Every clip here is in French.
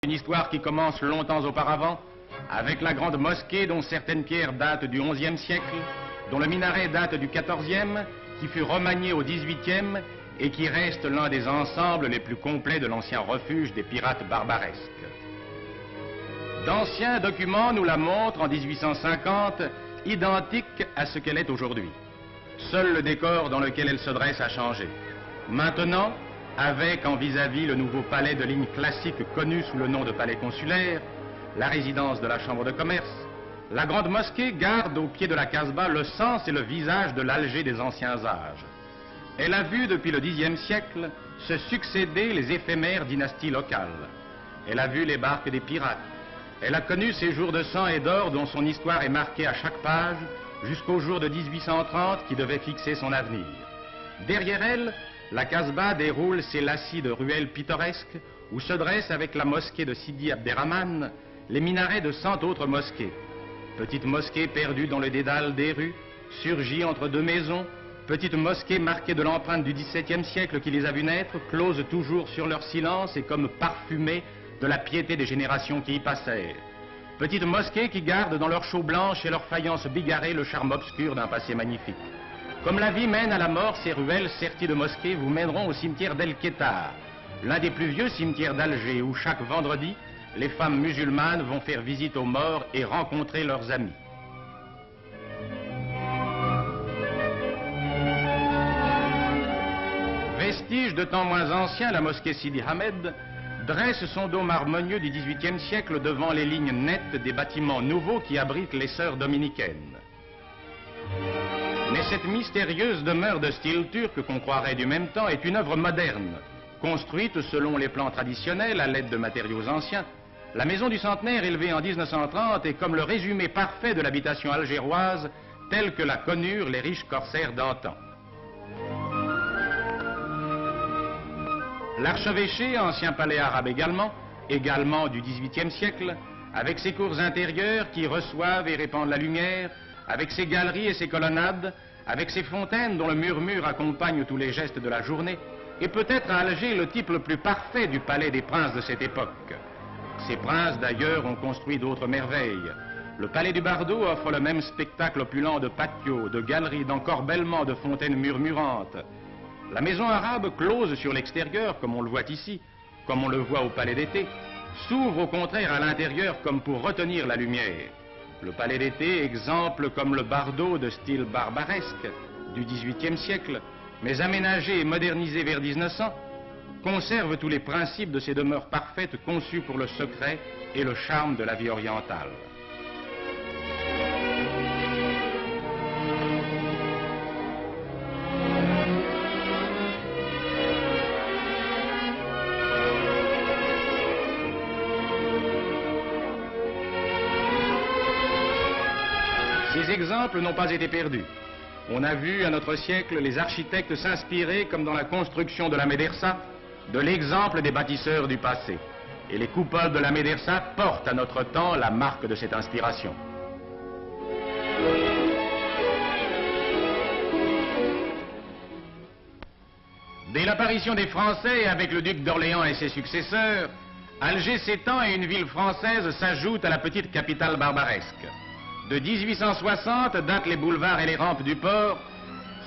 une histoire qui commence longtemps auparavant, avec la grande mosquée dont certaines pierres datent du XIe siècle, dont le minaret date du XIVe, qui fut remanié au XVIIIe et qui reste l'un des ensembles les plus complets de l'ancien refuge des pirates barbaresques. D'anciens documents nous la montrent en 1850, identique à ce qu'elle est aujourd'hui. Seul le décor dans lequel elle se dresse a changé. Maintenant, avec en vis-à-vis le nouveau palais de ligne classique connu sous le nom de palais consulaire, la résidence de la Chambre de commerce, la grande mosquée garde au pied de la Casbah le sens et le visage de l'Alger des anciens âges. Elle a vu depuis le Xe siècle se succéder les éphémères dynasties locales. Elle a vu les barques des pirates. Elle a connu ces jours de sang et d'or dont son histoire est marquée à chaque page jusqu'au jour de 1830 qui devait fixer son avenir. Derrière elle, la Casbah déroule ses lacis de ruelles pittoresques où se dressent avec la mosquée de Sidi Abderrahmane les minarets de 100 autres mosquées. Petite mosquée perdue dans le dédale des rues, surgie entre deux maisons, petite mosquée marquée de l'empreinte du XVIIe siècle qui les a vues naître, close toujours sur leur silence et comme parfumée de la piété des générations qui y passèrent. Petite mosquée qui garde dans leur chaux blanche et leur faïence bigarrée le charme obscur d'un passé magnifique. Comme la vie mène à la mort, ces ruelles serties de mosquées vous mèneront au cimetière d'El Ketar, l'un des plus vieux cimetières d'Alger où chaque vendredi, les femmes musulmanes vont faire visite aux morts et rencontrer leurs amis. Vestige de temps moins ancien, la mosquée Sidi Hamed dresse son dôme harmonieux du XVIIIe siècle devant les lignes nettes des bâtiments nouveaux qui abritent les sœurs dominicaines. Mais cette mystérieuse demeure de style turc qu'on croirait du même temps est une œuvre moderne, construite selon les plans traditionnels à l'aide de matériaux anciens. La maison du centenaire élevée en 1930 est comme le résumé parfait de l'habitation algéroise telle que la connurent les riches corsaires d'antan. L'archevêché, ancien palais arabe également du XVIIIe siècle, avec ses cours intérieures qui reçoivent et répandent la lumière, avec ses galeries et ses colonnades, avec ses fontaines dont le murmure accompagne tous les gestes de la journée, est peut-être à Alger le type le plus parfait du palais des princes de cette époque. Ces princes, d'ailleurs, ont construit d'autres merveilles. Le palais du Bardo offre le même spectacle opulent de patios, de galeries, d'encorbellements, de fontaines murmurantes. La maison arabe, close sur l'extérieur, comme on le voit ici, comme on le voit au palais d'été, s'ouvre au contraire à l'intérieur comme pour retenir la lumière. Le palais d'été, exemple comme le Bardo de style barbaresque du XVIIIe siècle, mais aménagé et modernisé vers 1900, conserve tous les principes de ces demeures parfaites conçues pour le secret et le charme de la vie orientale. Ces exemples n'ont pas été perdus. On a vu à notre siècle les architectes s'inspirer, comme dans la construction de la médersa, de l'exemple des bâtisseurs du passé. Et les coupoles de la médersa portent à notre temps la marque de cette inspiration. Dès l'apparition des Français avec le duc d'Orléans et ses successeurs, Alger s'étend et une ville française s'ajoute à la petite capitale barbaresque. De 1860 datent les boulevards et les rampes du port,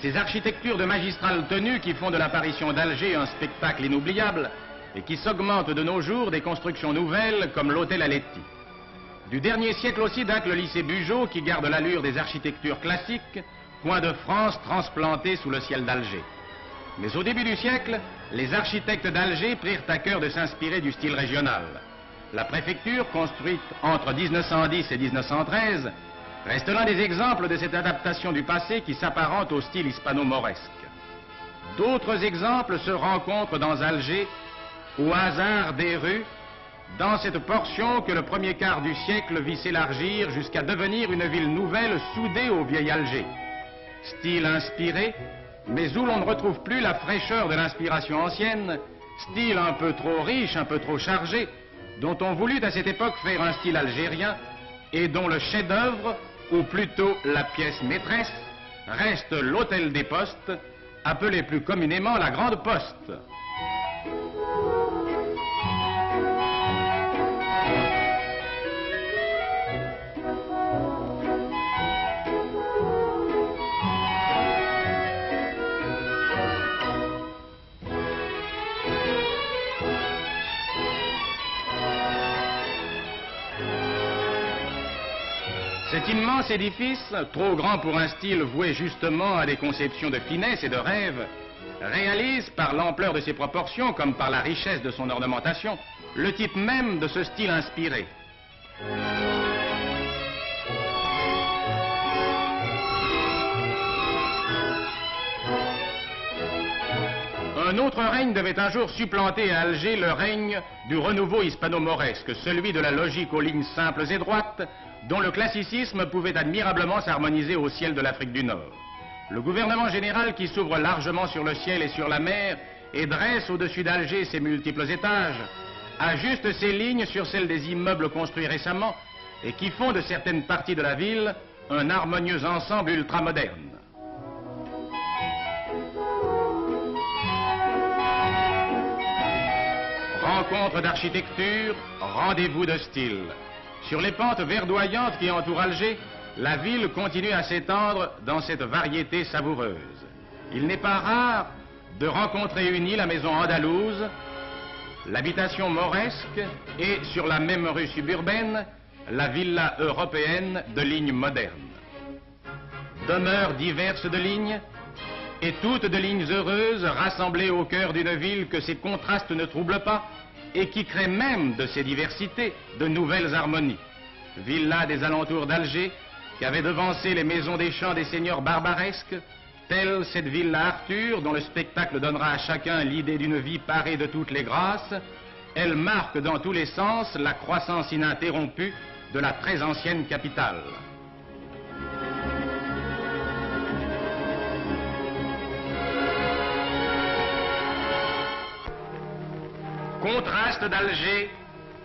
ces architectures de magistrale tenue qui font de l'apparition d'Alger un spectacle inoubliable et qui s'augmentent de nos jours des constructions nouvelles comme l'hôtel Aletti. Du dernier siècle aussi date le lycée Bugeaud qui garde l'allure des architectures classiques, coin de France transplanté sous le ciel d'Alger. Mais au début du siècle, les architectes d'Alger prirent à cœur de s'inspirer du style régional. La préfecture, construite entre 1910 et 1913, reste l'un des exemples de cette adaptation du passé qui s'apparente au style hispano-mauresque. D'autres exemples se rencontrent dans Alger, au hasard des rues, dans cette portion que le premier quart du siècle vit s'élargir jusqu'à devenir une ville nouvelle soudée au vieil Alger. Style inspiré, mais où l'on ne retrouve plus la fraîcheur de l'inspiration ancienne, style un peu trop riche, un peu trop chargé, dont on voulut à cette époque faire un style algérien et dont le chef-d'œuvre, ou plutôt la pièce maîtresse, reste l'hôtel des Postes, appelé plus communément la Grande Poste. Cet immense édifice, trop grand pour un style voué justement à des conceptions de finesse et de rêve, réalise par l'ampleur de ses proportions comme par la richesse de son ornementation le type même de ce style inspiré. Un autre règne devait un jour supplanter à Alger le règne du renouveau hispano-mauresque, celui de la logique aux lignes simples et droites, dont le classicisme pouvait admirablement s'harmoniser au ciel de l'Afrique du Nord. Le gouvernement général qui s'ouvre largement sur le ciel et sur la mer et dresse au-dessus d'Alger ses multiples étages, ajuste ses lignes sur celles des immeubles construits récemment et qui font de certaines parties de la ville un harmonieux ensemble ultramoderne. Rencontre d'architecture, rendez-vous de style. Sur les pentes verdoyantes qui entourent Alger, la ville continue à s'étendre dans cette variété savoureuse. Il n'est pas rare de rencontrer unis la maison andalouse, l'habitation mauresque et, sur la même rue suburbaine, la villa européenne de lignes modernes. Demeures diverses de lignes, et toutes de lignes heureuses rassemblées au cœur d'une ville que ces contrastes ne troublent pas et qui crée même de ces diversités de nouvelles harmonies. Villa des alentours d'Alger qui avait devancé les maisons des champs des seigneurs barbaresques, telle cette villa Arthur dont le spectacle donnera à chacun l'idée d'une vie parée de toutes les grâces, elle marque dans tous les sens la croissance ininterrompue de la très ancienne capitale. Contraste d'Alger,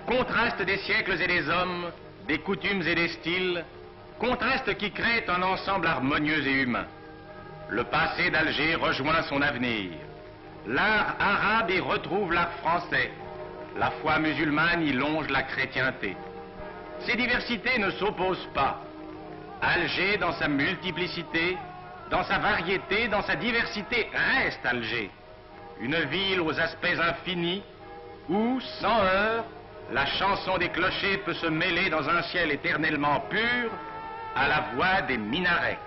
contraste des siècles et des hommes, des coutumes et des styles, contraste qui crée un ensemble harmonieux et humain. Le passé d'Alger rejoint son avenir. L'art arabe y retrouve l'art français. La foi musulmane y longe la chrétienté. Ces diversités ne s'opposent pas. Alger, dans sa multiplicité, dans sa variété, dans sa diversité, reste Alger. Une ville aux aspects infinis, où, sans heurts, la chanson des clochers peut se mêler dans un ciel éternellement pur à la voix des minarets.